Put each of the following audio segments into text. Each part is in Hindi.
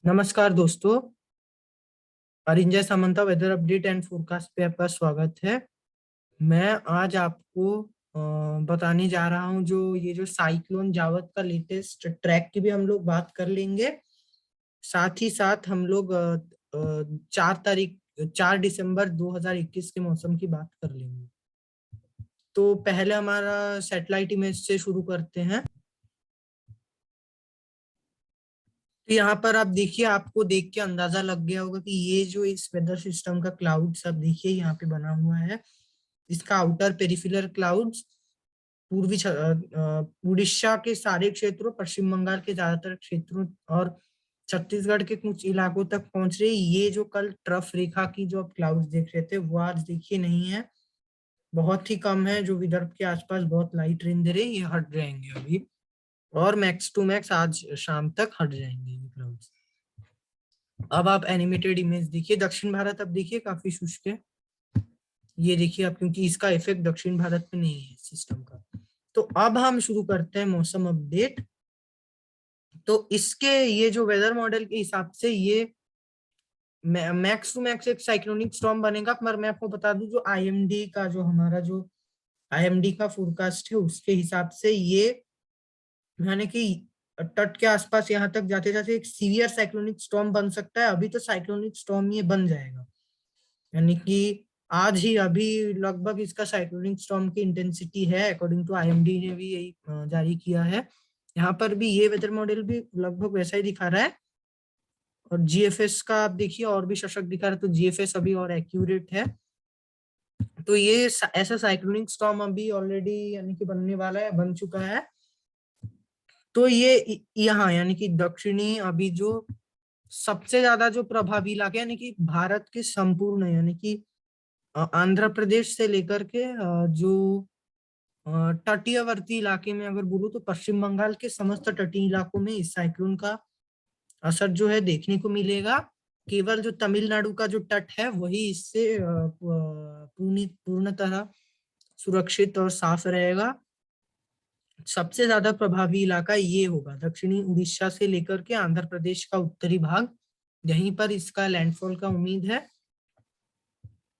नमस्कार दोस्तों, Arinjay Samanta weather update and forecast पे आपका स्वागत है। मैं आज आपको बताने जा रहा हूं जो साइक्लोन जावत का लेटेस्ट ट्रैक की भी हम लोग बात कर लेंगे। साथ ही साथ हम लोग 4 दिसंबर 2021 के मौसम की बात कर लेंगे। तो पहले हमारा सैटेलाइट इमेज से शुरू करते हैं। तो यहाँ पर आप देखिए, आपको देख के अंदाजा लग गया होगा कि ये जो इस वेदर सिस्टम का क्लाउड सब देखिए यहाँ पे बना हुआ है। इसका आउटर पेरिफेरल क्लाउड्स उड़ीसा के सारे क्षेत्रों, पश्चिम बंगाल के ज्यादातर क्षेत्रों और छत्तीसगढ़ के कुछ इलाकों तक पहुंच रही। ये जो कल ट्रफ रेखा की जो आप क्लाउड्स देख रहे थे वो आज देखिए नहीं है, बहुत ही कम है। जो विदर्भ के आसपास बहुत लाइट रेन दे रहे हैं, ये हट जाएंगे अभी, और मैक्स टू मैक्स आज शाम तक हट जाएंगे ये क्लाउड्स। अब आप एनिमेटेड इमेज देखिए। दक्षिण भारत अब देखिए काफी शुष्क है, ये देखिए आप, क्योंकि इसका इफेक्ट दक्षिण भारत में नहीं है सिस्टम का। तो अब हम शुरू करते हैं मौसम अपडेट। तो इसके ये जो वेदर मॉडल के हिसाब से ये मैक्स टू मैक्स एक साइक्लोनिक स्टॉर्म बनेगा। पर मैं आपको बता दूं, जो आईएमडी का जो हमारा जो आईएमडी का फोरकास्ट है उसके हिसाब से ये यानी कि तट के आसपास यहाँ तक जाते जाते एक सीवियर साइक्लोनिक स्टॉर्म बन सकता है। अभी तो साइक्लोनिक स्टॉर्म ये बन जाएगा, यानी कि आज ही अभी लगभग इसका साइक्लोनिक स्टॉर्म की इंटेंसिटी है, अकॉर्डिंग टू आईएमडी ने भी यही जारी किया है। यहाँ पर भी ये वेदर मॉडल भी लगभग वैसा ही दिखा रहा है। और जीएफएस का आप देखिए और भी सशक्त दिखा रहा है, तो जीएफएस अभी और एक्यूरेट है। तो ये ऐसा साइक्लोनिक स्टॉर्म अभी ऑलरेडी यानी कि बनने वाला है, बन चुका है। तो ये यहाँ यानी कि दक्षिणी अभी जो सबसे ज्यादा जो प्रभावी इलाके यानी कि भारत के संपूर्ण यानी कि आंध्र प्रदेश से लेकर के जो तटीयवर्ती इलाके में अगर बोलूं तो पश्चिम बंगाल के समस्त तटीय इलाकों में इस साइक्लोन का असर जो है देखने को मिलेगा। केवल जो तमिलनाडु का जो तट है वही इससे पूर्णतः सुरक्षित और साफ रहेगा। सबसे ज्यादा प्रभावी इलाका ये होगा दक्षिणी उड़ीसा से लेकर के आंध्र प्रदेश का उत्तरी भाग, यहीं पर इसका लैंडफॉल का उम्मीद है।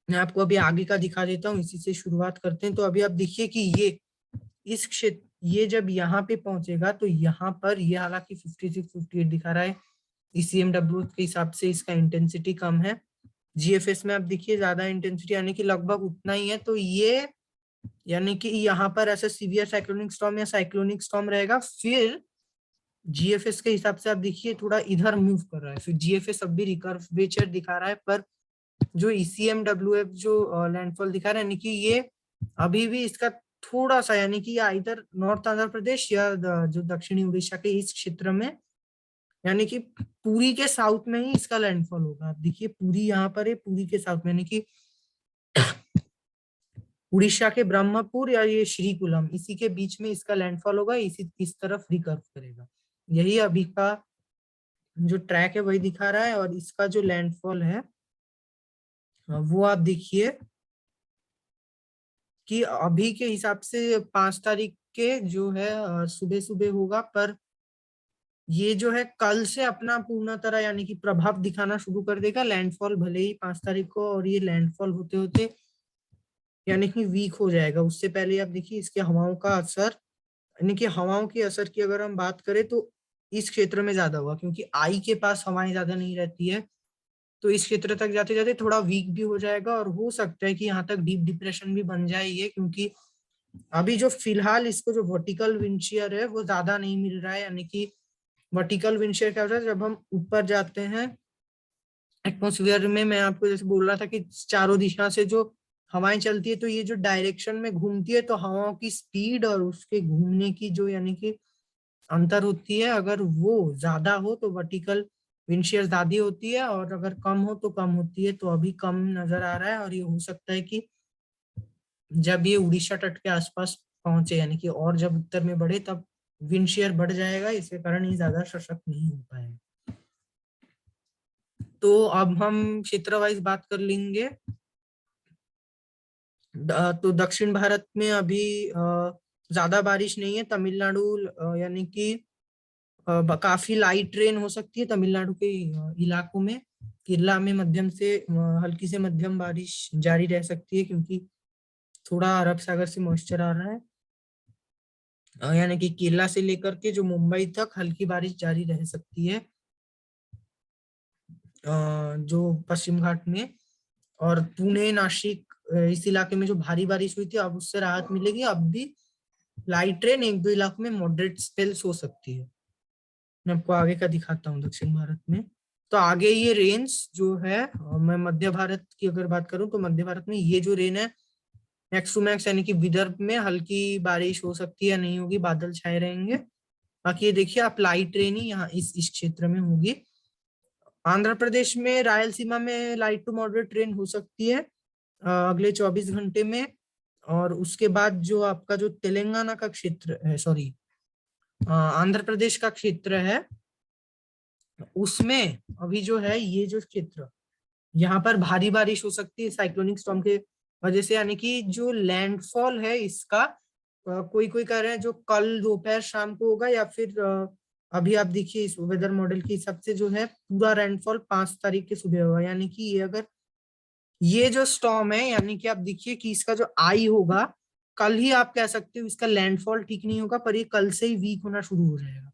मैं आपको अभी आगे का दिखा देता हूँ, इसी से शुरुआत करते हैं। तो अभी आप देखिए कि ये इस क्षेत्र ये जब यहाँ पे पहुंचेगा तो यहाँ पर ये हालांकि 56-58 दिखा रहा है, ईसीएमडब्ल्यू के हिसाब से इसका इंटेंसिटी कम है। जीएफएस में आप देखिए ज्यादा इंटेंसिटी यानी कि लगभग उतना ही है। तो ये यानी कि यहाँ पर ऐसा सीवियर साइक्लोनिक स्टॉर्म या साइक्लोनिक स्टॉर्म रहेगा। फिर जीएफएस के हिसाब से आप देखिए थोड़ा इधर मूव कर रहा है, फिर जीएफएस अब भी रिकर्वेचर दिखा रहा है, पर जो ईसीएमडब्ल्यूएफ जो लैंडफॉल दिखा रहा है यानी कि ये अभी भी इसका थोड़ा सा यानी कि इधर नॉर्थ आंध्र प्रदेश या जो दक्षिणी उड़ीसा के इस क्षेत्र में यानी कि पुरी के साउथ में ही इसका लैंडफॉल होगा। आप देखिए पुरी यहाँ पर है, पुरी के साउथ में यानी कि उड़ीसा के ब्रह्मपुर या ये श्रीकुलम इसी के बीच में इसका लैंडफॉल होगा, इसी इस तरफ रिकर्व करेगा। यही अभी का जो ट्रैक है वही दिखा रहा है। और इसका जो लैंडफॉल है वो आप देखिए कि अभी के हिसाब से 5 तारीख के जो है सुबह सुबह होगा, पर ये जो है कल से अपना पूर्ण तरह यानी कि प्रभाव दिखाना शुरू कर देगा। लैंडफॉल भले ही 5 तारीख को, और ये लैंडफॉल होते होते यानी कि वीक हो जाएगा। उससे पहले आप देखिए इसके हवाओं का असर, यानी कि हवाओं के असर की अगर हम बात करें तो इस क्षेत्र में ज्यादा हुआ, क्योंकि आई के पास हवाएं ज्यादा नहीं रहती है। तो इस क्षेत्र तक जाते जाते थोड़ा वीक भी हो जाएगा, और हो सकता है कि यहाँ तक डीप डिप्रेशन भी बन जाए ये, क्योंकि अभी जो फिलहाल इसको जो वर्टिकल विंडशीयर है वो ज्यादा नहीं मिल रहा है। यानी कि वर्टिकल विंडशीयर क्या होता है, जब हम ऊपर जाते हैं एटमोसफियर में, मैं आपको जैसे बोल रहा था कि चारों दिशा से जो हवाएं चलती है तो ये जो डायरेक्शन में घूमती है, तो हवाओं की स्पीड और उसके घूमने की जो यानी कि अंतर होती है, अगर वो ज्यादा हो तो वर्टिकल विंडशीयर ज्यादा होती है, और अगर कम हो तो कम होती है। तो अभी कम नजर आ रहा है, और ये हो सकता है कि जब ये उड़ीसा तट के आसपास पहुंचे यानी कि और जब उत्तर में बढ़े तब विंड शेयर बढ़ जाएगा, इसके कारण ये ज्यादा सशक्त नहीं हो पाएगा। तो अब हम क्षेत्र वाइज बात कर लेंगे। तो दक्षिण भारत में अभी ज्यादा बारिश नहीं है। तमिलनाडु यानी कि काफी लाइट रेन हो सकती है तमिलनाडु के इलाकों में। केरला में मध्यम से हल्की से मध्यम बारिश जारी रह सकती है, क्योंकि थोड़ा अरब सागर से मॉइस्चर आ रहा है। यानी कि केरला से लेकर के जो मुंबई तक हल्की बारिश जारी रह सकती है, जो पश्चिम घाट में। और पुणे, नासिक, इस इलाके में जो भारी बारिश हुई थी, अब उससे राहत मिलेगी। अब भी लाइट रेन एक दो इलाकों में मॉडरेट स्पेल्स हो सकती है। मैं आपको आगे का दिखाता हूँ दक्षिण भारत में। तो आगे ये रेंज जो है, मैं मध्य भारत की अगर बात करूं तो मध्य भारत में ये जो रेन है मैक्स टू मैक्स, यानी कि विदर्भ में हल्की बारिश हो सकती है या नहीं होगी, बादल छाए रहेंगे। बाकी ये देखिए आप, लाइट रेन ही यहाँ इस क्षेत्र में होगी। आंध्र प्रदेश में रायलसीमा में लाइट टू मॉडरेट रेन हो सकती है अगले 24 घंटे में। और उसके बाद जो आपका जो तेलंगाना का क्षेत्र है, सॉरी आंध्र प्रदेश का क्षेत्र है, उसमें अभी जो है ये जो क्षेत्र, यहाँ पर भारी बारिश हो सकती है साइक्लोनिक स्टॉर्म के वजह से। यानी कि जो लैंडफॉल है इसका, कोई कोई कह रहे हैं जो कल दोपहर शाम को होगा, या फिर अभी आप देखिए इस वेदर मॉडल के हिसाब से जो है पूरा लैंडफॉल 5 तारीख के सुबह होगा। यानी कि ये अगर ये जो स्टॉर्म है, यानी कि आप देखिए कि इसका जो आई होगा, कल ही आप कह सकते हो इसका लैंडफॉल ठीक नहीं होगा, पर ये कल से ही वीक होना शुरू हो जाएगा,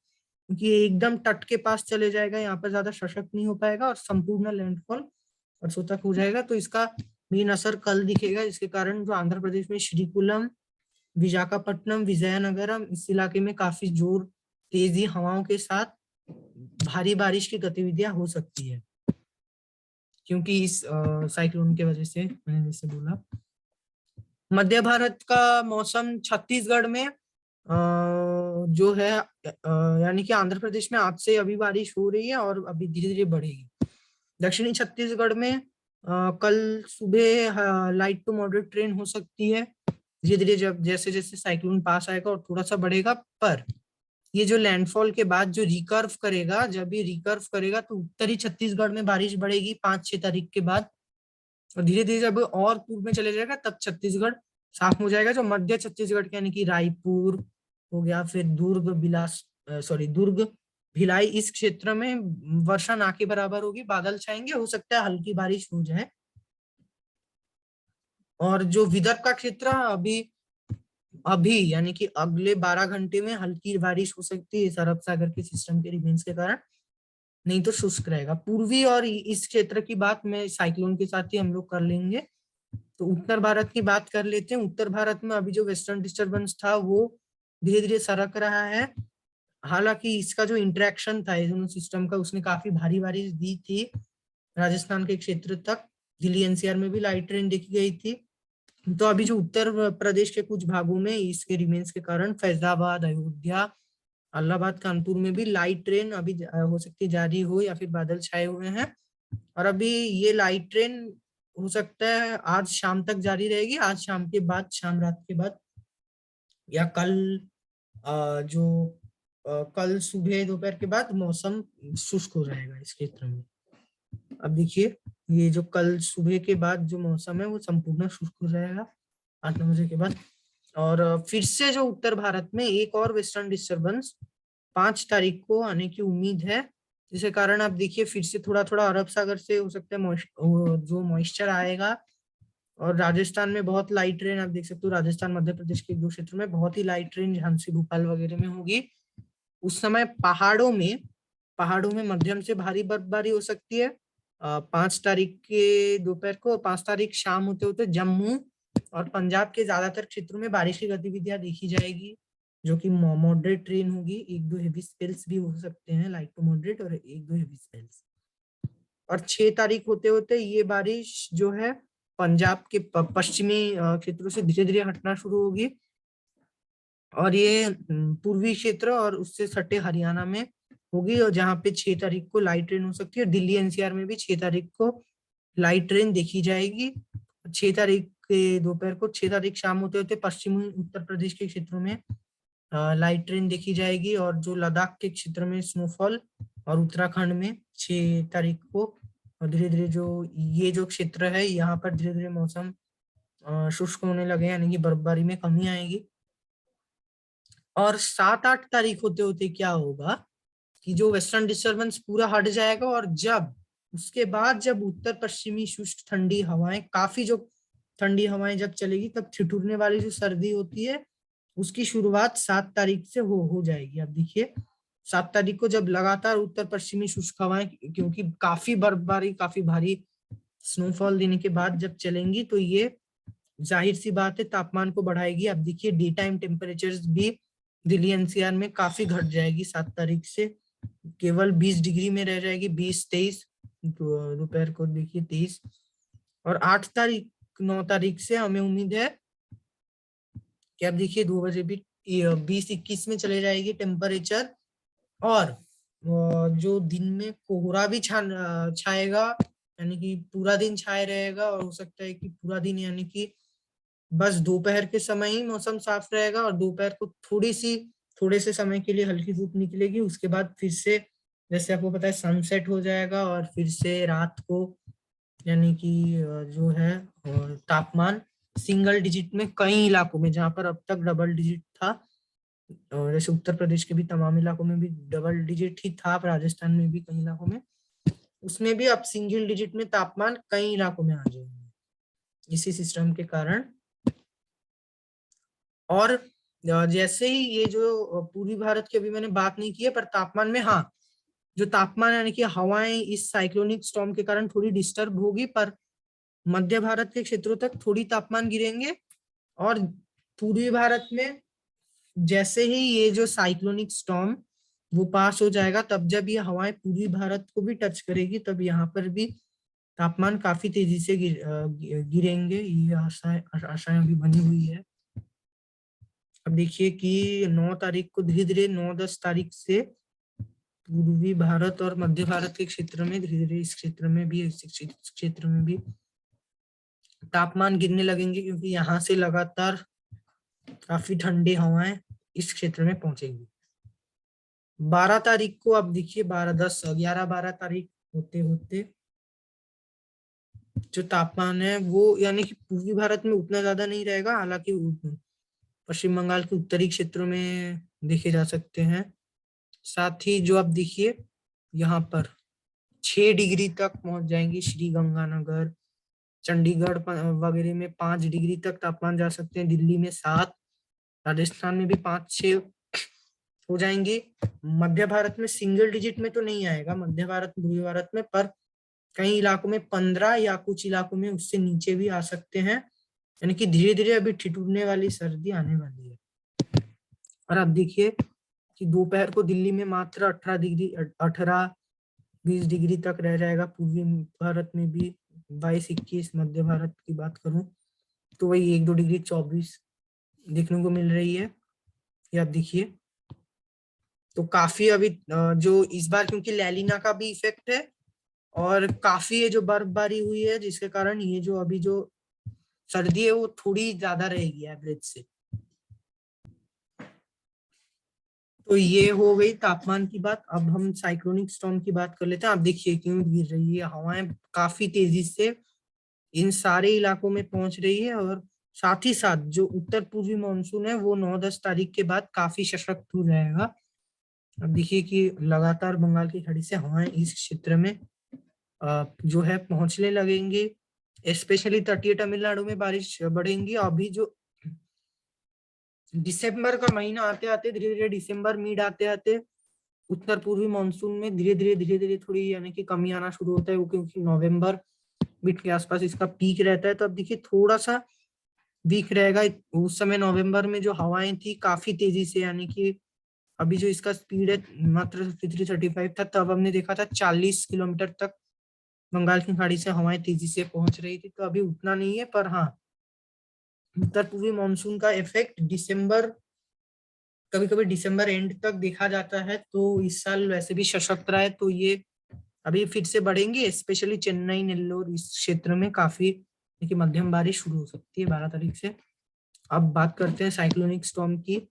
क्योंकि ये एकदम तट के पास चले जाएगा, यहाँ पर ज्यादा सशक्त नहीं हो पाएगा और संपूर्ण लैंडफॉल परसों तक हो जाएगा। तो इसका मेन असर कल दिखेगा, जिसके कारण जो आंध्र प्रदेश में श्रीकुलम, विशाखापट्टनम, विजयनगरम, इस इलाके में काफी जोर तेजी हवाओं के साथ भारी बारिश की गतिविधियां हो सकती है, क्योंकि इस साइक्लोन के वजह से मैंने जैसे बोला। मध्य भारत का मौसम छत्तीसगढ़ में जो है, यानी कि आंध्र प्रदेश में आज से अभी बारिश हो रही है और अभी धीरे धीरे बढ़ेगी। दक्षिणी छत्तीसगढ़ में कल सुबह लाइट टू मॉडरेट ट्रेन हो सकती है धीरे धीरे, जब जैसे जैसे साइक्लोन पास आएगा और थोड़ा सा बढ़ेगा। पर ये जो लैंडफॉल के बाद जो रिकर्व करेगा, जब ये रिकर्व करेगा तो उत्तरी छत्तीसगढ़ में बारिश बढ़ेगी 5-6 तारीख के बाद, और धीरे धीरे जब और पूर्व में चले जाएगा तब छत्तीसगढ़ साफ हो जाएगा। जो मध्य छत्तीसगढ़ के यानी कि रायपुर हो गया, फिर दुर्ग, दुर्ग, भिलाई, इस क्षेत्र में वर्षा ना के बराबर होगी, बादल छाएंगे, हो सकता है हल्की बारिश हो जाए। और जो विदर्भ का क्षेत्र अभी अभी यानी कि अगले 12 घंटे में हल्की बारिश हो सकती है इस अरब सागर के सिस्टम के रिमेंस के कारण, नहीं तो शुष्क रहेगा। पूर्वी और इस क्षेत्र की बात में साइक्लोन के साथ ही हम लोग कर लेंगे। तो उत्तर भारत की बात कर लेते हैं। उत्तर भारत में अभी जो वेस्टर्न डिस्टर्बेंस था वो धीरे धीरे सरक रहा है। हालांकि इसका जो इंटरेक्शन था दोनों सिस्टम का, उसने काफी भारी बारिश दी थी राजस्थान के क्षेत्र तक। दिल्ली एनसीआर में भी लाइट रेन देखी गई थी। तो अभी जो उत्तर प्रदेश के कुछ भागों में इसके रिमेंस के कारण फैजाबाद, अयोध्या, इलाहाबाद, कानपुर में भी लाइट ट्रेन अभी हो सकती है जारी हो, या फिर बादल छाए हुए हैं। और अभी ये लाइट ट्रेन हो सकता है आज शाम तक जारी रहेगी, आज शाम के बाद, शाम रात के बाद, या कल कल सुबह दोपहर के बाद मौसम शुष्क हो जाएगा इस क्षेत्र में। अब देखिए ये जो कल सुबह के बाद जो मौसम है वो संपूर्ण शुष्क हो जाएगा 8-9 बजे के बाद। और फिर से जो उत्तर भारत में एक और वेस्टर्न डिस्टर्बेंस 5 तारीख को आने की उम्मीद है, जिसके कारण आप देखिए फिर से थोड़ा थोड़ा अरब सागर से हो सकता है जो मॉइस्चर आएगा। और राजस्थान में बहुत लाइट रेन आप देख सकते हो, राजस्थान मध्य प्रदेश के दो क्षेत्रों में बहुत ही लाइट रेन झांसी, भोपाल वगैरह में होगी। उस समय पहाड़ों में मध्यम से भारी बर्फबारी हो सकती है 5 तारीख के दोपहर को। 5 तारीख शाम होते होते जम्मू और पंजाब के ज्यादातर क्षेत्रों में बारिश की गतिविधियां देखी जाएगी, जो कि मॉडरेट रेन होगी। 1-2 हेवी स्पेल्स भी हो सकते हैं, लाइट टू मॉडरेट, और 1-2 हेवी स्पेल्स। और 6 तारीख होते होते ये बारिश जो है पंजाब के पश्चिमी क्षेत्रों से धीरे धीरे हटना शुरू होगी, और ये पूर्वी क्षेत्र और उससे सटे हरियाणा में होगी, और जहाँ पे 6 तारीख को लाइट रेन हो सकती है। दिल्ली एनसीआर में भी 6 तारीख को लाइट रेन देखी जाएगी। 6 तारीख के दोपहर को, 6 तारीख शाम होते होते पश्चिमी उत्तर प्रदेश के क्षेत्रों में लाइट रेन देखी जाएगी, और जो लद्दाख के क्षेत्र में स्नोफॉल, और उत्तराखंड में 6 तारीख को धीरे धीरे जो ये जो क्षेत्र है यहाँ पर धीरे धीरे मौसम शुष्क होने लगे, यानी कि बर्फबारी में कमी आएगी। और 7-8 तारीख होते होते क्या होगा, कि जो वेस्टर्न डिस्टर्बेंस पूरा हट जाएगा, और जब उसके बाद जब उत्तर पश्चिमी शुष्क ठंडी हवाएं, काफी जो ठंडी हवाएं जब चलेगी, तब ठिठुरने वाली जो सर्दी होती है उसकी शुरुआत 7 तारीख से हो जाएगी। अब देखिए 7 तारीख को जब लगातार उत्तर पश्चिमी शुष्क हवाएं, क्योंकि काफी बर्फबारी, काफी भारी स्नोफॉल देने के बाद जब चलेंगी, तो ये जाहिर सी बात है तापमान को बढ़ाएगी। अब देखिए डे टाइम टेम्परेचर्स भी दिल्ली एनसीआर में काफी घट जाएगी 7 तारीख से, केवल 20 डिग्री में रह जाएगी, 20-23, दोपहर को देखिए 23। और 8 तारीख 9 तारीख से हमें उम्मीद है कि अब देखिए 2 बजे भी 20-21 में चले जाएगी टेम्परेचर। और जो दिन में कोहरा भी छाएगा, यानी कि पूरा दिन छाए रहेगा, और हो सकता है कि पूरा दिन, यानी कि बस दोपहर के समय ही मौसम साफ रहेगा, और दोपहर को थोड़े से समय के लिए हल्की धूप निकलेगी, उसके बाद फिर से जैसे आपको पता है सनसेट हो जाएगा, और फिर से रात को यानी कि जो है तापमान सिंगल डिजिट में कई इलाकों में, जहां पर अब तक डबल डिजिट था, और जैसे उत्तर प्रदेश के भी तमाम इलाकों में भी डबल डिजिट ही था, राजस्थान में भी कई इलाकों में, उसमें भी अब सिंगल डिजिट में तापमान कई इलाकों में आ जाएंगे इसी सिस्टम के कारण। और जैसे ही ये जो पूर्वी भारत की अभी मैंने बात नहीं की है, पर तापमान में हाँ, जो तापमान यानी कि हवाएं इस साइक्लोनिक स्टॉर्म के कारण थोड़ी डिस्टर्ब होगी, पर मध्य भारत के क्षेत्रों तक थोड़ी तापमान गिरेंगे। और पूर्वी भारत में जैसे ही ये जो साइक्लोनिक स्टॉर्म वो पास हो जाएगा, तब जब ये हवाएं पूर्वी भारत को भी टच करेगी, तब यहाँ पर भी तापमान काफी तेजी से गिरेंगे। ये आशाएं अभी बनी हुई है। अब देखिए कि 9 तारीख को धीरे धीरे 9-10 तारीख से पूर्वी भारत और मध्य भारत के क्षेत्र में धीरे धीरे इस क्षेत्र में भी तापमान गिरने लगेंगे, क्योंकि यहाँ से लगातार काफी ठंडी हवाएं इस क्षेत्र में पहुंचेंगी। 12 तारीख को अब देखिए 12 तारीख होते होते जो तापमान है वो, यानी कि पूर्वी भारत में उतना ज्यादा नहीं रहेगा, हालांकि पश्चिम बंगाल के उत्तरी क्षेत्रों में देखे जा सकते हैं। साथ ही जो आप देखिए यहाँ पर 6 डिग्री तक पहुंच जाएंगी, श्री गंगानगर, चंडीगढ़ वगैरह में 5 डिग्री तक तापमान जा सकते हैं, दिल्ली में 7, राजस्थान में भी 5-6 हो जाएंगे। मध्य भारत में सिंगल डिजिट में तो नहीं आएगा, मध्य भारत पूर्वी भारत में, पर कई इलाकों में 15 या कुछ इलाकों में उससे नीचे भी आ सकते हैं, यानी कि धीरे धीरे अभी ठिठुरने वाली सर्दी आने वाली है। और अब देखिए कि दोपहर को दिल्ली में मात्र 18-20 डिग्री तक रह जाएगा, पूर्वी भारत में भी 22-21, मध्य भारत की बात करूं तो वही 1-2 डिग्री 24 देखने को मिल रही है। ये आप देखिए तो काफी अभी जो इस बार क्योंकि लैलिना का भी इफेक्ट है, और काफी ये जो बर्फबारी हुई है, जिसके कारण ये जो अभी जो सर्दी है वो थोड़ी ज्यादा रहेगी एवरेज से। तो ये हो गई तापमान की बात। अब हम साइक्लोनिक स्टॉर्म की बात कर लेते हैं। आप देखिए क्यों गिर रही है हवाएं, काफी तेजी से इन सारे इलाकों में पहुंच रही है, और साथ ही साथ जो उत्तर पूर्वी मानसून है वो 9-10 तारीख के बाद काफी सशक्त हो जाएगा। अब देखिए कि लगातार बंगाल की खाड़ी से हवाएं इस क्षेत्र में जो है पहुंचने लगेंगे, स्पेशली तटीय तमिलनाडु में बारिश बढ़ेंगी। अभी जो दिसंबर का महीना आते आते, धीरे धीरे दिसंबर मिड आते आते उत्तर पूर्वी मानसून में धीरे धीरे थोड़ी यानी कि कमी आना शुरू होता है, वो क्योंकि नवंबर मिड के आसपास इसका पीक रहता है। तो अब देखिए थोड़ा सा वीक रहेगा। उस समय नवंबर में जो हवाएं थी काफी तेजी से, यानी कि अभी जो इसका स्पीड है मात्र 53-35 था, तब हमने देखा था 40 किलोमीटर तक बंगाल की खाड़ी से हवाएं तेजी से पहुंच रही थी। तो अभी उतना नहीं है, पर हाँ उत्तर पूर्वी मानसून का इफेक्ट दिसंबर, कभी कभी दिसंबर एंड तक देखा जाता है। तो इस साल वैसे भी सशक्त रहा है, तो ये अभी फिर से बढ़ेंगे, स्पेशली चेन्नई नेल्लोर इस क्षेत्र में काफी देखिए मध्यम बारिश शुरू हो सकती है 12 तारीख से। अब बात करते हैं साइक्लोनिक स्टॉर्म की।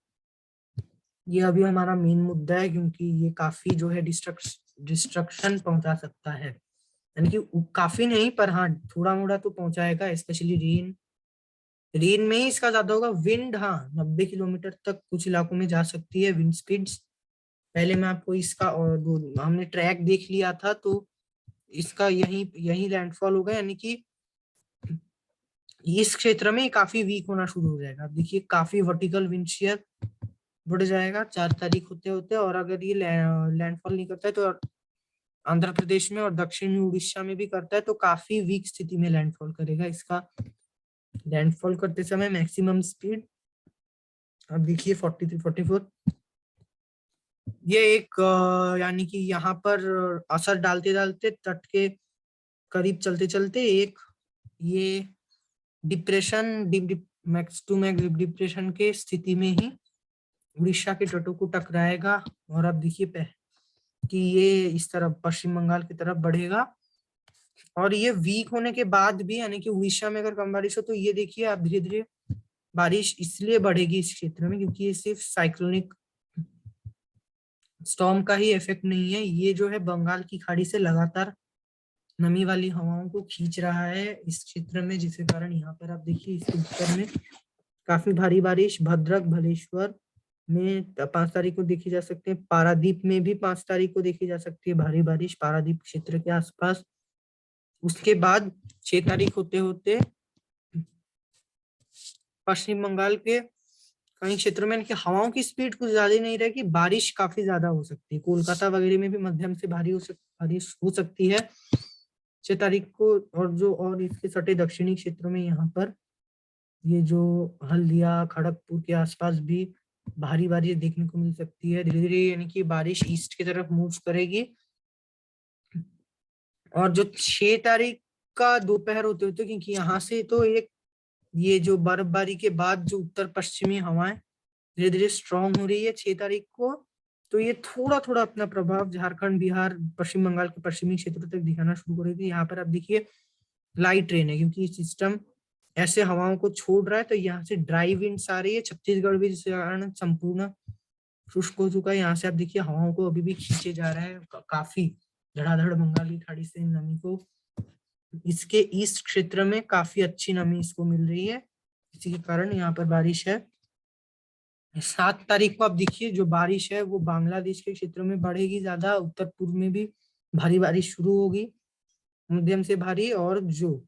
ये अभी हमारा मेन मुद्दा है, क्योंकि ये काफी जो है डिस्ट्रक्शन पहुंचा सकता है, यानी कि काफी नहीं पर हाँ थोड़ा मोड़ा तो पहुंचाएगा, स्पेशली रेन में ही इसका ज्यादा होगा। विंड हाँ 90 किलोमीटर तक कुछ इलाकों में जा सकती है विंड स्पीड्स, पहले मैं आपको इसका और हमने ट्रैक देख लिया था, तो इसका यही यही लैंडफॉल होगा, यानी कि इस क्षेत्र में काफी वीक होना शुरू हो जाएगा। देखिए काफी वर्टिकल विंड शेयर बढ़ जाएगा 4 तारीख होते होते, और अगर ये लैंडफॉल नहीं करता है तो आंध्र प्रदेश में और दक्षिणी उड़ीसा में भी करता है, तो काफी वीक स्थिति में लैंडफॉल करेगा। इसका लैंडफॉल करते समय मैक्सिमम स्पीड अब देखिए 43 44। ये एक यानी कि यहाँ पर असर डालते डालते तट के करीब चलते चलते एक ये depression max to max depression के स्थिति में ही उड़ीसा के तटों को टकराएगा। और अब देखिए कि ये इस तरफ पश्चिम बंगाल की तरफ बढ़ेगा, और ये वीक होने के बाद भी, यानी कि उड़ीसा में अगर कम बारिश हो तो ये देखिए आप धीरे धीरे बारिश इसलिए बढ़ेगी इस क्षेत्र में क्योंकि ये सिर्फ साइक्लोनिक स्टॉर्म का ही इफेक्ट नहीं है, ये जो है बंगाल की खाड़ी से लगातार नमी वाली हवाओं को खींच रहा है इस क्षेत्र में, जिसके कारण यहाँ पर आप देखिए इसके उत्तर में काफी भारी बारिश भद्रक भलेश्वर में 5 तारीख को देखी जा सकती है। पारादीप में भी 5 तारीख को देखी जा सकती है भारी बारिश पारादीप क्षेत्र के आसपास। उसके बाद 6 तारीख होते होते पश्चिम बंगाल के कई क्षेत्रों में हवाओं की स्पीड कुछ ज्यादा नहीं रहेगी, बारिश काफी ज्यादा हो सकती है। कोलकाता वगैरह में भी मध्यम से बारिश हो सकती है 6 तारीख को। और इसके सटे दक्षिणी क्षेत्रों में यहाँ पर ये जो हल्दिया खड़गपुर के आसपास भी भारी बारिश देखने को मिल सकती है धीरे धीरे, यानी कि बारिश ईस्ट की तरफ मूव करेगी। और जो 6 तारीख का दोपहर होते होते, क्योंकि यहाँ से तो एक ये जो बर्फबारी के बाद जो उत्तर पश्चिमी हवाएं धीरे धीरे स्ट्रांग हो रही है 6 तारीख को, तो ये थोड़ा थोड़ा अपना प्रभाव झारखंड बिहार पश्चिम बंगाल के पश्चिमी क्षेत्रों तक दिखाना शुरू करेगी। यहाँ पर आप देखिए लाइट रेन है क्योंकि सिस्टम ऐसे हवाओं को छोड़ रहा है, तो यहाँ से ड्राई विंड्स आ रही है। छत्तीसगढ़ भी जिसके कारण संपूर्ण शुष्क हो चुका है। यहाँ से आप देखिए हवाओं को अभी भी खींचे जा रहा है काफी धड़ाधड़ बंगाल की खाड़ी से नमी को। इसके ईस्ट क्षेत्र में काफी अच्छी नमी इसको मिल रही है, इसी के कारण यहाँ पर बारिश है। 7 तारीख को आप देखिए जो बारिश है वो बांग्लादेश के क्षेत्रों में बढ़ेगी ज्यादा, उत्तर पूर्व में भी भारी बारिश शुरू होगी मध्यम से भारी। और जो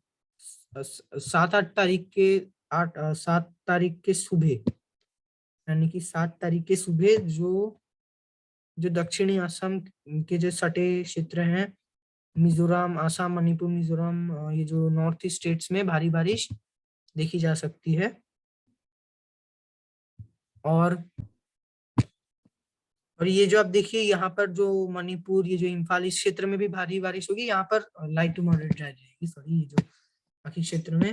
7 तारीख के सुबह, यानी कि 7 तारीख के सुबह जो जो दक्षिणी असम के जो सटे क्षेत्र हैं मिजोरम आसाम मणिपुर मिजोरम, ये जो नॉर्थ ईस्ट स्टेट्स में भारी बारिश देखी जा सकती है। और ये जो आप देखिए यहाँ पर जो मणिपुर ये जो इम्फाल इस क्षेत्र में भी भारी बारिश होगी। यहाँ पर लाइट टू मॉडरेट रहेगी। सॉरी, ये जो बाकी क्षेत्र में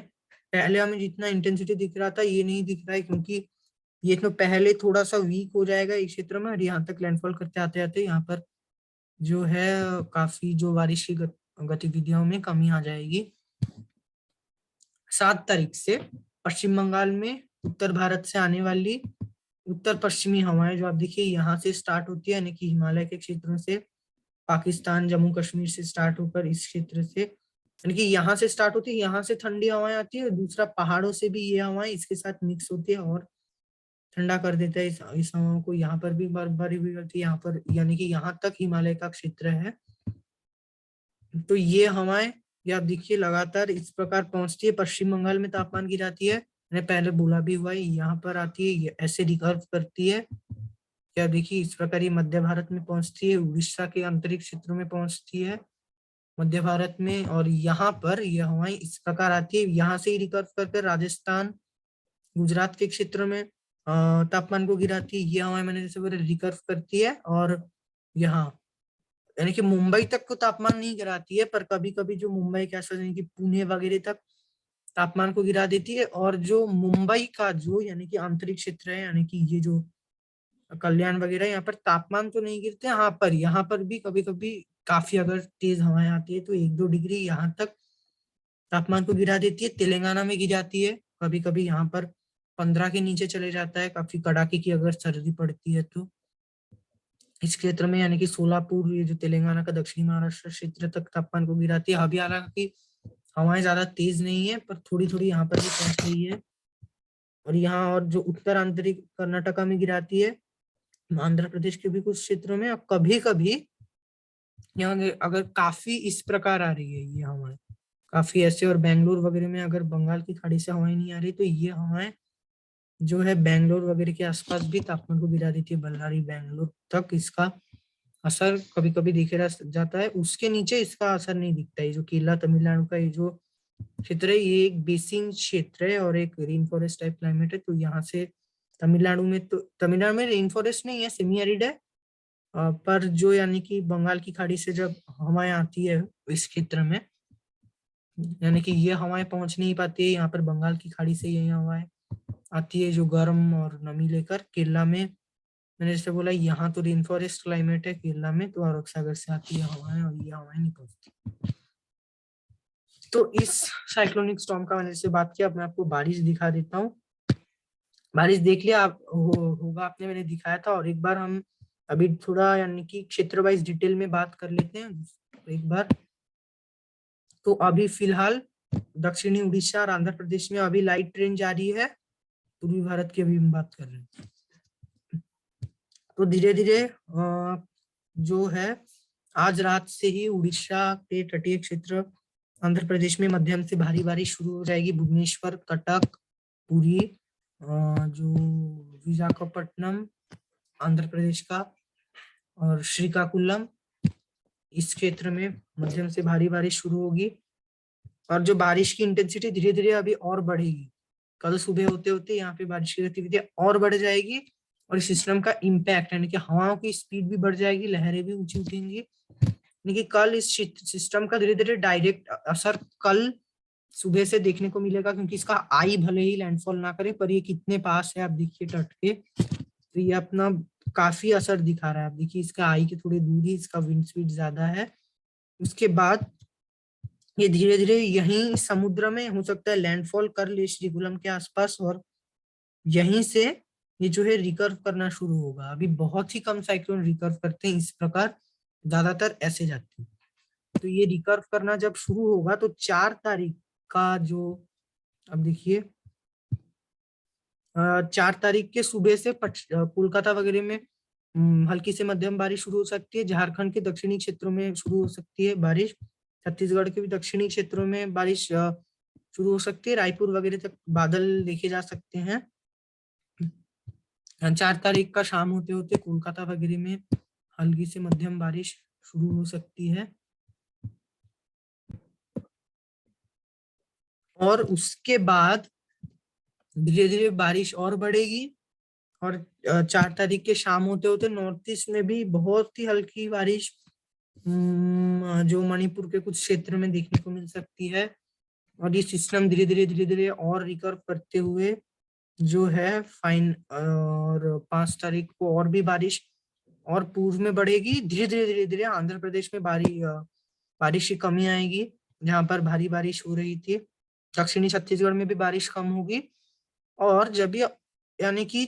पहले हमें जितना इंटेंसिटी दिख रहा था ये नहीं दिख रहा है, क्योंकि ये तो पहले थोड़ा सा वीक हो जाएगा इस क्षेत्र में, और यहाँ तक लैंडफॉल करते आते आते यहाँ पर जो है काफी जो बारिश की गतिविधियों में कमी आ जाएगी। 7 तारीख से पश्चिम बंगाल में उत्तर भारत से आने वाली उत्तर पश्चिमी हवाएं जो आप देखिए यहाँ से स्टार्ट होती है, यानी कि हिमालय के क्षेत्रों से पाकिस्तान जम्मू कश्मीर से स्टार्ट होकर इस क्षेत्र से, यानी कि यहाँ से स्टार्ट होती है, यहाँ से ठंडी हवाएं आती है। दूसरा पहाड़ों से भी ये हवाएं इसके साथ मिक्स होती है और ठंडा कर देता है इस हवाओं को। यहाँ पर भी बर्फबारी भी होती है यहाँ पर, यानी कि यहाँ तक हिमालय का क्षेत्र है। तो ये हवाएं ये आप देखिए लगातार इस प्रकार पहुंचती है, पश्चिम बंगाल में तापमान गिराती है, मैंने पहले बोला भी हुआ है। यहाँ पर आती है ये ऐसे रिकर्व करती है, क्या देखिए इस प्रकार ये मध्य भारत में पहुंचती है, उड़ीसा के आंतरिक क्षेत्रों में पहुंचती है मध्य भारत में, और यहाँ पर यह हवाएं इस प्रकार आती है, यहाँ से ही रिकर्व करकर राजस्थान गुजरात के क्षेत्र में तापमान को गिराती है। ये हवाएं मैंने जैसे बोला रिकर्व करती है, और यहाँ यानी कि मुंबई तक को तापमान नहीं गिराती है, पर कभी कभी जो मुंबई के आसपास यानी कि पुणे वगैरह तक तापमान को गिरा देती है। और जो मुंबई का जो यानी कि आंतरिक क्षेत्र है, यानी कि ये जो कल्याण वगैरह, यहाँ पर तापमान तो नहीं गिरते, यहाँ पर भी कभी कभी काफी अगर तेज हवाएं आती है तो 1-2 डिग्री यहाँ तक तापमान को गिरा देती है। तेलंगाना में गिराती है कभी कभी, यहाँ पर 15 के नीचे चले जाता है काफी कड़ाके की अगर सर्दी पड़ती है तो इस क्षेत्र में, यानी कि सोलापुर ये जो तेलंगाना का दक्षिणी महाराष्ट्र क्षेत्र तक तापमान को गिराती है। अभी हालांकि हवाएं ज्यादा तेज नहीं है, पर थोड़ी थोड़ी यहाँ पर भी पहुंच रही है। और यहाँ और जो उत्तर आंतरिक कर्नाटका में गिराती है, आंध्र प्रदेश के भी कुछ क्षेत्रों में, और कभी कभी यहाँ अगर काफी इस प्रकार आ रही है ये हवाएं, काफी ऐसे, और बेंगलोर वगैरह में अगर बंगाल की खाड़ी से हवाएं नहीं आ रही तो ये हवाएं जो है बेंगलोर वगैरह के आसपास भी तापमान को गिरा देती है, बल्लारी बेंगलोर तक इसका असर कभी कभी दिखे जाता है। उसके नीचे इसका असर नहीं दिखता है। जो केरला तमिलनाडु का ये जो क्षेत्र है, ये एक बेसिन क्षेत्र है और एक रेन फॉरेस्ट टाइप क्लाइमेट है। तो यहाँ से तमिलनाडु में रेन फॉरेस्ट नहीं है, सेमी एरिड है। पर जो यानी कि बंगाल की खाड़ी से जब हवाएं आती है इस क्षेत्र में, यानी कि ये हवाएं पहुंच नहीं पाती है यहाँ पर, बंगाल की खाड़ी से ये हवाएं आती है जो गर्म और नमी लेकर केरला में। मैंने जैसे बोला यहाँ तो रेन फॉरेस्ट क्लाइमेट है केरला में, तो अरब सागर से आती है हवाएं और ये हवाएं नहीं पहुंचती। तो इस साइक्लोनिक स्टॉर्म का मैंने जैसे बात किया, अब मैं आपको बारिश दिखा देता हूँ। बारिश देख लिया आप होगा आपने, मैंने दिखाया था। और एक बार हम अभी थोड़ा यानी कि क्षेत्र वाइज डिटेल में बात कर लेते हैं एक बार। तो अभी फिलहाल दक्षिणी उड़ीसा और आंध्र प्रदेश में अभी लाइट ट्रेन जारी है। पूर्वी भारत की अभी हम बात कर रहे हैं। तो धीरे धीरे जो है आज रात से ही उड़ीसा के तटीय क्षेत्र, आंध्र प्रदेश में मध्यम से भारी बारिश शुरू हो जाएगी। भुवनेश्वर, कटक, पुरी, जो विशाखापट्टनम आंध्र प्रदेश का, और श्रीकाकुलम, इस क्षेत्र में मध्यम से भारी बारिश शुरू होगी। और जो बारिश की इंटेंसिटी धीरे धीरे अभी और बढ़ेगी। कल सुबह होते होते यहाँ पे बारिश की गतिविधि और बढ़ जाएगी और सिस्टम का इम्पैक्ट यानी कि हवाओं की स्पीड भी बढ़ जाएगी, लहरें भी ऊंची उठेंगी। यानी कि कल इस सिस्टम का धीरे धीरे डायरेक्ट असर कल सुबह से देखने को मिलेगा, क्योंकि इसका आई भले ही लैंडफॉल ना करे, पर ये कितने पास है आप देखिए तट के, तो ये अपना काफी असर दिखा रहा है। आप देखिए इसका आई के थोड़ी दूर ही इसका विंड स्पीड ज्यादा है। उसके बाद ये धीरे धीरे यहीं समुद्र में हो सकता है लैंडफॉल कर ले श्रीकुलम के आसपास, और यहीं से ये जो है रिकर्व करना शुरू होगा। अभी बहुत ही कम साइक्लोन रिकर्व करते हैं इस प्रकार, ज्यादातर ऐसे जाते हैं। तो ये रिकर्व करना जब शुरू होगा तो 4 तारीख का जो, अब देखिए 4 तारीख के सुबह से कोलकाता वगैरह में हल्की से मध्यम बारिश शुरू हो सकती है। झारखंड के दक्षिणी क्षेत्रों में शुरू हो सकती है बारिश। छत्तीसगढ़ के भी दक्षिणी क्षेत्रों में बारिश शुरू हो सकती है। रायपुर वगैरह तक बादल देखे जा सकते हैं। 4 तारीख का शाम होते होते कोलकाता वगैरह में हल्की से मध्यम बारिश शुरू हो सकती है। और उसके बाद धीरे धीरे बारिश और बढ़ेगी। और 4 तारीख के शाम होते होते नॉर्थ ईस्ट में भी बहुत ही हल्की बारिश जो मणिपुर के कुछ क्षेत्र में देखने को मिल सकती है। और ये सिस्टम धीरे धीरे और रिकर्व करते हुए जो है फाइन, और 5 तारीख को और भी बारिश और पूर्व में बढ़ेगी। धीरे धीरे आंध्र प्रदेश में बारिश की कमी आएगी, जहां पर भारी बारिश हो रही थी। दक्षिणी छत्तीसगढ़ में भी बारिश कम होगी। और जब ये यानी कि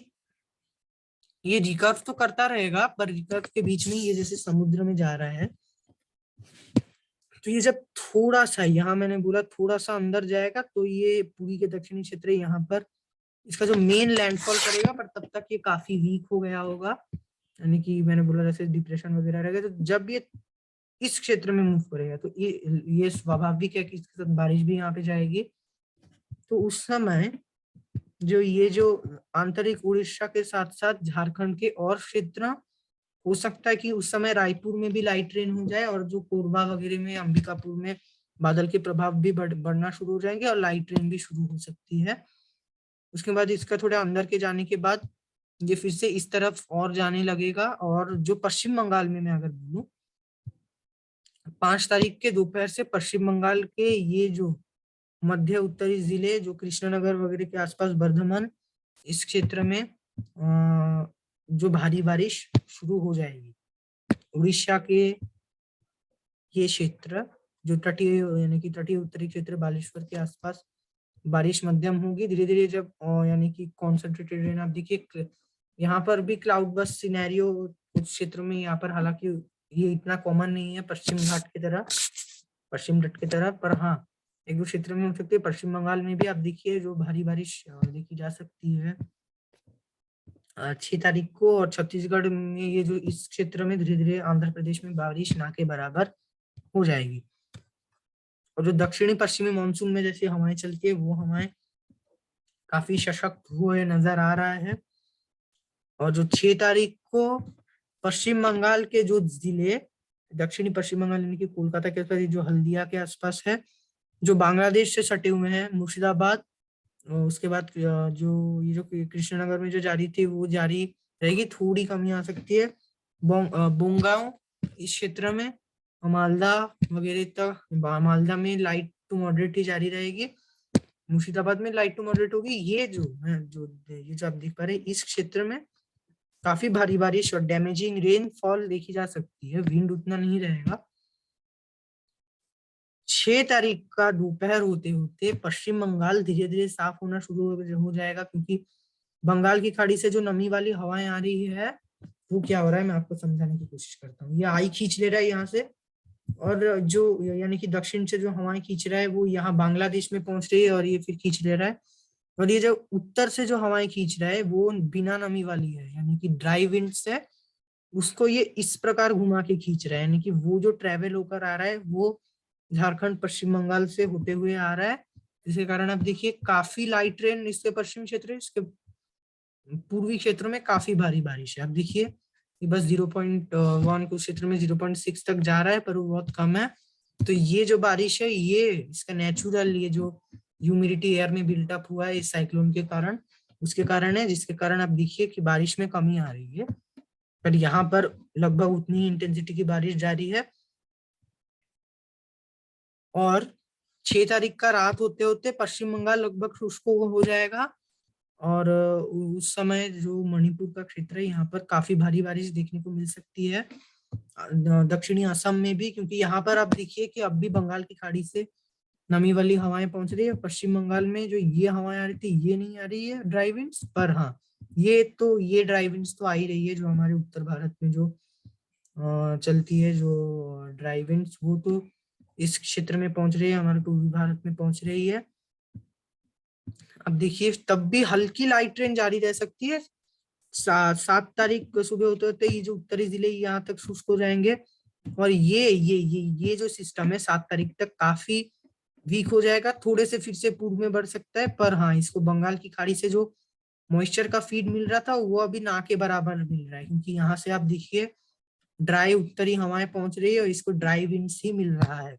ये रिकर्व तो करता रहेगा, पर रिकर्व के बीच में ये जैसे समुद्र में जा रहा है, तो ये जब थोड़ा सा, यहाँ मैंने बोला थोड़ा सा अंदर जाएगा, तो ये पूरी के दक्षिणी क्षेत्र यहाँ पर इसका जो मेन लैंडफॉल करेगा, पर तब तक ये काफी वीक हो गया होगा। यानी कि मैंने बोला जैसे डिप्रेशन वगैरह रहेगा। तो जब ये इस क्षेत्र में मूव करेगा तो ये स्वाभाविक है कि इसके साथ बारिश भी यहाँ पे जाएगी। तो उस समय जो ये जो आंतरिक उड़ीसा के साथ साथ झारखंड के और क्षेत्र, हो सकता है कि उस समय रायपुर में भी लाइट रेन हो जाए, और जो कोरबा वगैरह में, अंबिकापुर में बादल के प्रभाव भी बढ़ना शुरू हो जाएंगे और लाइट रेन भी शुरू हो सकती है। उसके बाद इसका थोड़ा अंदर के जाने के बाद ये फिर से इस तरफ और जाने लगेगा। और जो पश्चिम बंगाल में मैं अगर बोलूं, 5 तारीख के दोपहर से पश्चिम बंगाल के ये जो मध्य उत्तरी जिले, जो कृष्णनगर वगैरह के आसपास, बर्धमान, इस क्षेत्र में जो भारी बारिश शुरू हो जाएगी। उड़ीसा के ये क्षेत्र जो तटीय यानी कि तटीय उत्तरी क्षेत्र बालेश्वर के आसपास बारिश मध्यम होगी। धीरे धीरे जब यानी कि कॉन्सेंट्रेटेड रेन, आप देखिए यहाँ पर भी क्लाउड बस सिनेरियो कुछ क्षेत्रों में, यहाँ पर हालांकि ये इतना कॉमन नहीं है पश्चिम घाट की तरह, पश्चिम तट की तरह, पर हाँ एक दो क्षेत्र में हो सकती है। पश्चिम बंगाल में भी आप देखिए जो भारी बारिश देखी जा सकती है। 6 तारीख को, और छत्तीसगढ़ में ये जो इस क्षेत्र में धीरे धीरे आंध्र प्रदेश में बारिश ना के बराबर हो जाएगी। और जो दक्षिणी पश्चिमी मानसून में जैसी हवाएं चलती है वो हवाएं काफी सशक्त हुए नजर आ रहा है। और जो 6 तारीख को पश्चिम बंगाल के जो जिले, दक्षिणी पश्चिम बंगाल यानी कि कोलकाता के आसपास, जो हल्दिया के आसपास है, जो बांग्लादेश से सटे हुए हैं, मुर्शिदाबाद, और उसके बाद जो ये जो कृष्णनगर में जो जारी थी वो जारी रहेगी, थोड़ी कमी आ सकती है। बोंगांव इस क्षेत्र में, मालदा वगैरह तक, मालदा में लाइट टू मॉडरेट ही जारी रहेगी, मुर्शिदाबाद में लाइट टू मॉडरेट होगी। ये जो है, ये जो आप देख पा रहे हैं, इस क्षेत्र में काफी भारी बारिश और डैमेजिंग रेनफॉल देखी जा सकती है। विंड उतना नहीं रहेगा। 6 तारीख का दोपहर होते होते पश्चिम बंगाल धीरे धीरे साफ होना शुरू हो जाएगा, क्योंकि बंगाल की खाड़ी से जो नमी वाली हवाएं आ रही है, वो क्या हो रहा है मैं आपको समझाने की कोशिश करता हूँ। ये आई खींच ले रहा है यहाँ से, और जो यानी कि दक्षिण से जो हवाएं खींच रहा है वो यहाँ बांग्लादेश में पहुंच रही है, और ये फिर खींच ले रहा है। और ये जो उत्तर से जो हवाएं खींच रहा है वो बिना नमी वाली है, यानी कि ड्राई विंड से उसको ये इस प्रकार घुमा के खींच रहा है, यानी कि वो जो ट्रेवल होकर आ रहा है वो झारखंड पश्चिम बंगाल से होते हुए आ रहा है, जिसके कारण आप देखिए काफी लाइट रेन इसके पश्चिमी क्षेत्र, इसके पूर्वी क्षेत्रों में काफी भारी बारिश है। अब देखिए ये बस 0.1 कुछ क्षेत्र में 0.6 तक जा रहा है, पर वो बहुत कम है। तो ये जो बारिश है ये इसका नेचुरल, ये जो ह्यूमिडिटी एयर में बिल्टअप हुआ है इस साइक्लोन के कारण, उसके कारण है, जिसके कारण आप देखिए कि बारिश में कमी आ रही है। पर यहाँ पर लगभग उतनी इंटेंसिटी की बारिश जारी है। और 6 तारीख का रात होते होते पश्चिम बंगाल लगभग शुष्क हो जाएगा, और उस समय जो मणिपुर का क्षेत्र है यहाँ पर काफी भारी बारिश देखने को मिल सकती है, दक्षिणी असम में भी, क्योंकि यहाँ पर आप देखिए कि अब भी बंगाल की खाड़ी से नमी वाली हवाएं पहुंच रही है। पश्चिम बंगाल में जो ये हवाएं आ रही थी ये नहीं आ रही है ड्राई विंड्स, पर हाँ ये ड्राई विंड्स तो आ ही रही है, जो हमारे उत्तर भारत में जो चलती है, जो ड्राई विंड्स, वो तो इस क्षेत्र में पहुंच रही है, हमारे पूर्वी भारत में पहुंच रही है। अब देखिए तब भी हल्की लाइट ट्रेन जारी रह सकती है। 7 तारीख को सुबह होते होते ये जो उत्तरी जिले यहाँ तक शुष्क हो जाएंगे, और ये जो सिस्टम है 7 तारीख तक काफी वीक हो जाएगा, थोड़े से फिर से पूर्व में बढ़ सकता है। पर हाँ, इसको बंगाल की खाड़ी से जो मॉइस्चर का फीड मिल रहा था वो अभी ना के बराबर मिल रहा है, क्योंकि यहाँ से आप देखिए ड्राई उत्तरी हवाएं पहुंच रही है और इसको ड्राई विंड्स ही मिल रहा है।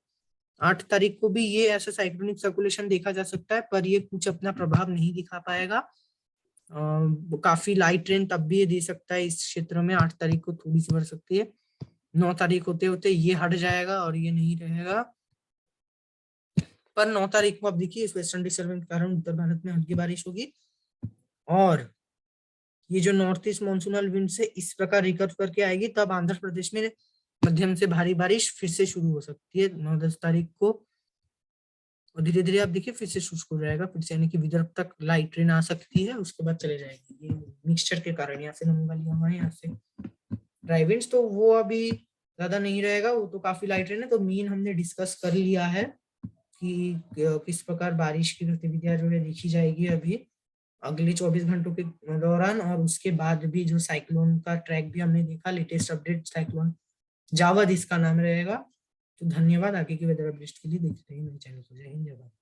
8 तारीख को भी ये ऐसा साइक्लोनिक सर्कुलेशन देखा जा सकता है, पर ये कुछ अपना प्रभाव नहीं दिखा पाएगा। काफी लाइट ट्रेन तब भी ये दे सकता है इस क्षेत्र में। 8 तारीख को थोड़ी सी बढ़ सकती है। 9 तारीख होते होते ये हट जाएगा और ये नहीं रहेगा। पर 9 तारीख को आप देखिए इस वेस्टर्न डिस्टर्बेंस के कारण उत्तर भारत में हल्की बारिश होगी, और ये जो नॉर्थ ईस्ट मानसूनल विंड से इस प्रकार रिकर्व करके आएगी, तब आंध्र प्रदेश में मध्यम से भारी बारिश फिर से शुरू हो सकती है 9-10 तारीख को। और धीरे धीरे आप देखिए फिर से शुष्क हो जाएगा, फिर से यानी कि विदर्भ तक लाइट ट्रेन आ सकती है, उसके बाद चले जाएगी। ये मिक्सचर के कारण यहाँ से नमी वाली हवाएं, यहाँ से ड्राई विंड्स, तो वो अभी ज्यादा नहीं रहेगा, वो तो काफी लाइट ट्रेन है। तो मीन हमने डिस्कस कर लिया है कि किस प्रकार बारिश की गतिविधियां जो है देखी जाएगी अभी अगले 24 घंटों के दौरान, और उसके बाद भी जो साइक्लोन का ट्रैक भी हमने देखा, लेटेस्ट अपडेट साइक्लोन जावद इसका नाम रहेगा। तो धन्यवाद, आगे की वेदर अपडेट के लिए देखते रहिए मेरे चैनल को। जय हिंद, जय भारत।